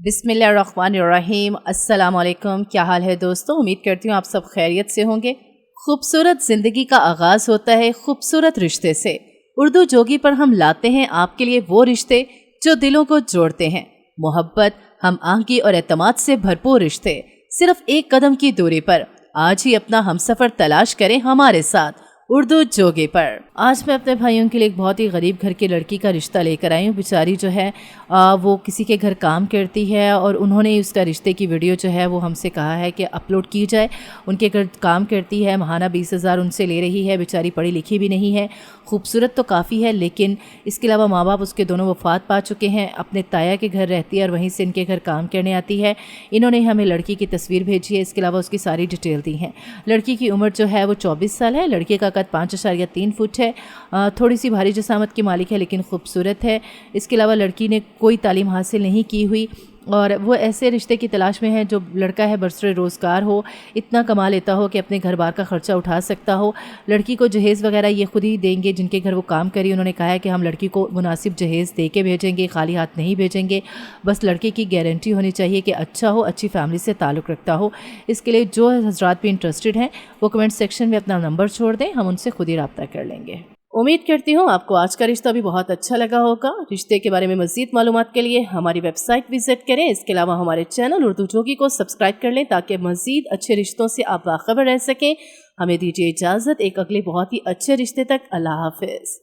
बिस्मिल्लाहिर्रहमानिर्रहीम। अस्सलाम वालेकुम। क्या हाल है दोस्तों? उम्मीद करती हूँ आप सब खैरियत से होंगे। खूबसूरत ज़िंदगी का आगाज़ होता है खूबसूरत रिश्ते से। उर्दू जोगी पर हम लाते हैं आपके लिए वो रिश्ते जो दिलों को जोड़ते हैं। मोहब्बत, हम आहंगी और एतमाद से भरपूर रिश्ते सिर्फ एक कदम की दूरी पर। आज ही अपना हमसफ़र तलाश करें हमारे साथ उर्दू जोगी पर। आज मैं अपने भाइयों के लिए एक बहुत ही गरीब घर की लड़की का रिश्ता लेकर आई हूँ। बेचारी जो है वो किसी के घर काम करती है और उन्होंने उसका रिश्ते की वीडियो जो है वो हमसे कहा है कि अपलोड की जाए। उनके घर काम करती है, महाना 20,000 उनसे ले रही है। बेचारी पढ़ी लिखी भी नहीं है, खूबसूरत तो काफ़ी है, लेकिन इसके अलावा माँ बाप उसके दोनों वफ़ात पा चुके हैं। अपने ताया के घर रहती है और वहीं से इनके घर काम करने आती है। इन्होंने हमें लड़की की तस्वीर भेजी है, इसके अलावा उसकी सारी डिटेल दी हैं। लड़की की उम्र जो है वो 24 साल है। लड़के का कद 5.3 फुट है। थोड़ी सी भारी जसामत की मालिक है लेकिन खूबसूरत है। इसके अलावा लड़की ने कोई तालीम हासिल नहीं की हुई और वो ऐसे रिश्ते की तलाश में है जो लड़का है बरसरे रोज़गार हो, इतना कमा लेता हो कि अपने घर बार का ख़र्चा उठा सकता हो। लड़की को जहेज़ वगैरह ये खुद ही देंगे जिनके घर वो काम करी। उन्होंने कहा है कि हम लड़की को मुनासिब जहेज़ दे के भेजेंगे, खाली हाथ नहीं भेजेंगे। बस लड़के की गारंटी होनी चाहिए कि अच्छा हो, अच्छी फैमिली से ताल्लुक़ रखता हो। इसके लिए जो हज़रात भी इंटरेस्टेड हैं वो कमेंट सेक्शन में अपना नंबर छोड़ दें, हम उनसे खुद ही रब्ता कर लेंगे। उम्मीद करती हूँ आपको आज का रिश्ता भी बहुत अच्छा लगा होगा। रिश्ते के बारे में मज़ीद मालूमात के लिए हमारी वेबसाइट विजिट करें। इसके अलावा हमारे चैनल उर्दू जोगी को सब्सक्राइब कर लें ताकि मज़ीद अच्छे रिश्तों से आप बाखबर रह सकें। हमें दीजिए इजाज़त एक अगले बहुत ही अच्छे रिश्ते तक। अल्लाह हाफ़िज़।